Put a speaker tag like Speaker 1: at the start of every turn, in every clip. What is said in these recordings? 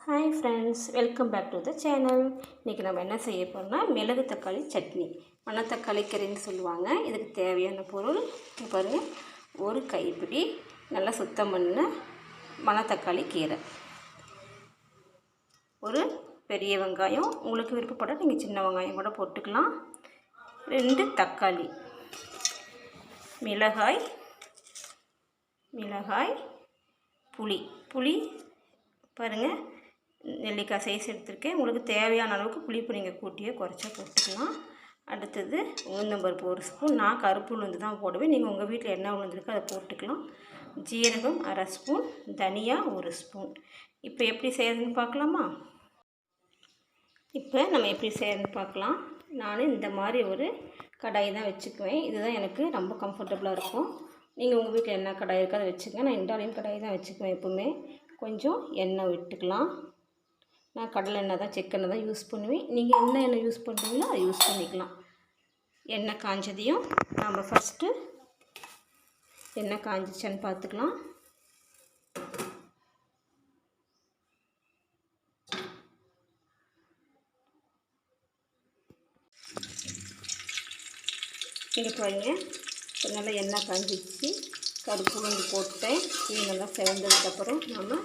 Speaker 1: Hi friends, welcome back to the channel. இன்றைக்கி நம்ம என்ன செய்ய போகிறோம்னா மிளகு தக்காளி சட்னி, மணத்தக்காளி கறின்னு சொல்லுவாங்க. இதுக்கு தேவையான பொருள் பாருங்கள், ஒரு கைப்பிடி நல்லா சுத்தம் பண்ண மணத்தக்காளி கீரை, ஒரு பெரிய வெங்காயம், உங்களுக்கு விருப்பப்பட்டால் நீங்கள் சின்ன வெங்காயம் கூட போட்டுக்கலாம், 2 தக்காளி, மிளகாய், புளி பாருங்கள், நெல்லிக்காய் சைஸ் எடுத்துருக்கேன். உங்களுக்கு தேவையான அளவுக்கு புளிப்பு நீங்கள் கூட்டியோ குறைச்சா போட்டுக்கலாம். அடுத்தது உளுந்தம்பருப்பு 1 ஸ்பூன், நான் கருப்பு உளுந்து தான் போடுவேன், நீங்கள் உங்கள் வீட்டில் என்ன உளுந்து இருக்கோ அதை போட்டுக்கலாம். ஜீரகம் 1/2 ஸ்பூன், தனியா 1 ஸ்பூன். இப்போ எப்படி செய்யறதுன்னு பார்க்கலாமா? இப்போ நம்ம எப்படி செய்யறதுன்னு பார்க்கலாம். நான் இந்த மாதிரி ஒரு கடாய் தான் வச்சுக்குவேன், இதுதான் எனக்கு ரொம்ப கம்ஃபர்டபுளாக இருக்கும். நீங்கள் உங்கள் வீட்டில் என்ன கடாய் இருக்கோ அதை வச்சுக்கோங்க. நான் இண்டாலியம் கடாய் தான் வச்சுக்குவேன் எப்போவுமே. கொஞ்சம் எண்ணெய் விட்டுக்கலாம். நான் கடலை எண்ணெய் தான், செக்கெண்ணெய் தான் யூஸ் பண்ணுவேன். நீங்கள் என்ன எண்ணெய் யூஸ் பண்ணுறீங்களோ அதை யூஸ் பண்ணிக்கலாம். எண்ணெய் காஞ்சதையும் நம்ம ஃபஸ்ட்டு எண்ணெய் காஞ்சிச்சான்னு பார்த்துக்கலாம். இங்கே பாருங்கள், இப்போ நல்லா எண்ணெய் காஞ்சிச்சு, கருப்பு உளுந்து போட்டேன். இது நல்லா செவந்ததுக்கப்புறம் நம்ம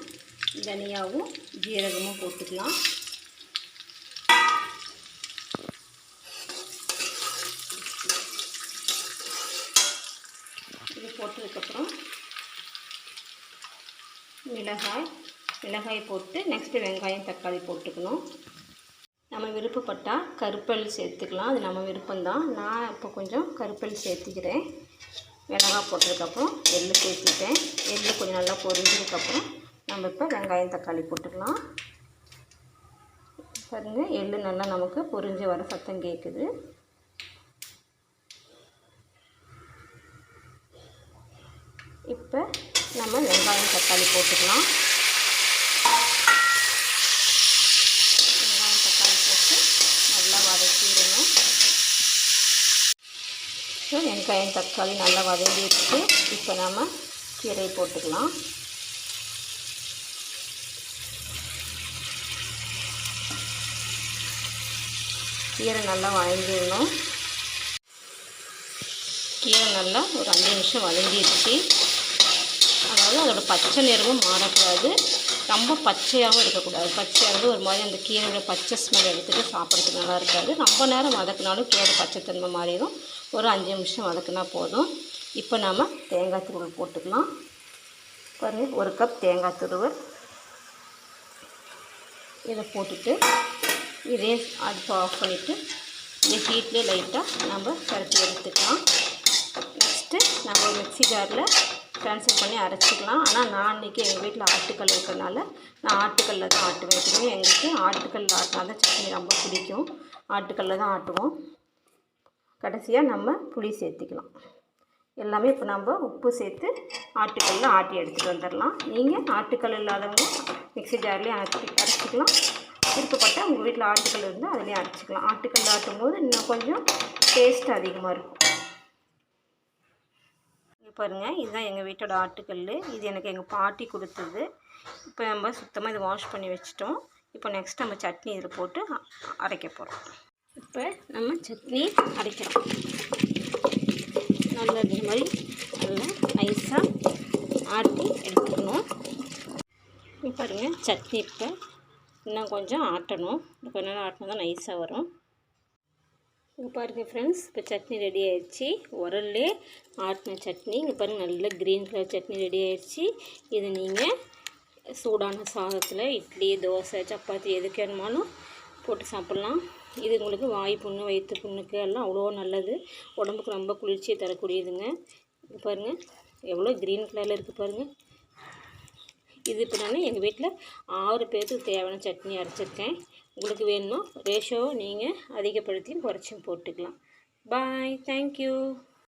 Speaker 1: தனியாவும் ஜீரகமும் போட்டுக்கலாம். இது போட்டதுக்கப்புறம் மிளகாய் போட்டு நெக்ஸ்ட்டு வெங்காயம் தக்காளி போட்டுக்கணும். நம்ம விருப்பப்பட்டால் கருப்பல் சேர்த்துக்கலாம், அது நம்ம விருப்பம்தான். நான் இப்போ கொஞ்சம் கருப்பல் சேர்த்துக்கிறேன். மிளகாய் போட்டதுக்கப்புறம் எள்ளு சேர்த்துட்டேன். எள்ளு கொஞ்சம் நல்லா பொரிஞ்சதுக்கப்புறம் நம்ம இப்போ வெங்காயம் தக்காளி போட்டுக்கலாம். பாருங்கள், எள்ளு நல்லா நமக்கு பொரிஞ்சு வர சத்தம் கேட்குது. இப்போ நம்ம வெங்காயம் தக்காளி போட்டுக்கலாம். வெங்காயம் தக்காளி போட்டு நல்லா வதக்கிடணும். வெங்காயம் தக்காளி நல்லா வதங்கிடுச்சு. இப்போ நம்ம கீரை போட்டுக்கலாம். கீரை நல்லா வதங்கிடணும். கீரை நல்லா ஒரு 5 நிமிஷம் வதங்கிடுச்சு. அதாவது அதோடய பச்சை நிறமும் மாறக்கூடாது, ரொம்ப பச்சையாகவும் இருக்கக்கூடாது. பச்சையாக இருந்து ஒரு மாதிரி அந்த கீரையோட பச்சை ஸ்மெல் எடுத்துகிட்டு சாப்பிட்றதுக்கு நல்லா இருக்காது. ரொம்ப நேரம் வதக்கினாலும் கீரை பச்சைத்தன்மை மாறிடும். ஒரு 5 நிமிஷம் வதக்கினா போதும். இப்போ நாம் தேங்காய் துருவல் போட்டுக்கலாம். பாருங்கள், 1 கப் தேங்காய் துருவல். இதை போட்டுட்டு இதே அடுப்பை ஆஃப் பண்ணிவிட்டு இந்த ஹீட்லேயே லைட்டாக நம்ம கரைச்சி எடுத்துக்கலாம். நெக்ஸ்ட்டு நம்ம மிக்ஸி ஜாரில் ட்ரான்ஸ்ஃபர் பண்ணி அரைச்சிக்கலாம். ஆனால் நான் இன்றைக்கி எங்கள் வீட்டில் ஆட்டுக்கல் இருக்கிறதுனால நான் ஆட்டுக்கல்லில் தான் ஆட்டுவேன். எப்பவுமே எங்களுக்கு ஆட்டுக்கல்லில் ஆட்டினா தான் சட்னி ரொம்ப பிடிக்கும். ஆட்டுக்கல்லில் தான் ஆட்டுவோம். கடைசியாக நம்ம புளி சேர்த்துக்கலாம். எல்லாமே இப்போ நம்ம உப்பு சேர்த்து ஆட்டுக்கல்லில் ஆட்டி எடுத்துகிட்டு வந்துடலாம். நீங்கள் ஆட்டுக்கல் இல்லாதவங்க மிக்ஸி ஜார்லேயே அரைச்சிக்கலாம். விருப்பப்பட்டால் உங்கள் வீட்டில் ஆட்டுக்கல் இருந்தால் அதுலேயும் அரைச்சிக்கலாம். ஆட்டுக்கல் ஆட்டும் போது இன்னும் கொஞ்சம் டேஸ்ட் அதிகமாக இருக்கும். இங்கே பாருங்கள், இதுதான் எங்கள் வீட்டோட ஆட்டுக்கல். இது எனக்கு எங்கள் பாட்டி கொடுத்தது. இப்போ நம்ம சுத்தமாக இதை வாஷ் பண்ணி வச்சிட்டோம். இப்போ நெக்ஸ்ட் நம்ம சட்னி இதில் போட்டு அரைக்க போகிறோம். இப்போ நம்ம சட்னி அரைக்கிறோம். நல்லா இந்த மாதிரி நல்லா நைஸாக ஆட்டி எடுத்துக்கணும். இப்போ பாருங்கள், சட்னி இப்போ இன்னும் கொஞ்சம் ஆட்டணும். கொஞ்ச நேரம் ஆட்டினா தான் நைஸாக வரும். இங்கே பாருங்கள் ஃப்ரெண்ட்ஸ், இப்போ சட்னி ரெடி ஆயிடுச்சு. உரல்லே ஆட்டின சட்னி. இங்கே பாருங்கள், நல்ல க்ரீன் கலர் சட்னி ரெடி ஆயிடுச்சு. இதை நீங்கள் சூடான சாதத்தில் இட்லி, தோசை, சப்பாத்தி எதுக்கு வேணுமாலும் போட்டு சாப்பிட்லாம். இது உங்களுக்கு வாய் புண்ணு, வயிற்று புண்ணுக்கு எல்லாம் அவ்வளோ நல்லது. உடம்புக்கு ரொம்ப குளிர்ச்சியை தரக்கூடியதுங்க. இங்கே பாருங்கள், எவ்வளோ க்ரீன் கலரில் இருக்குது பாருங்கள். இது இப்போ நான் எங்கள் வீட்டில் 6 பேருக்கு தேவையான சட்னி அரைச்சிருக்கேன். உங்களுக்கு வேணும்னா ரேஷியோவை நீங்கள் அதிகப்படுத்தியும் குறைச்சியும் போட்டுக்கலாம். பாய், தேங்க்யூ.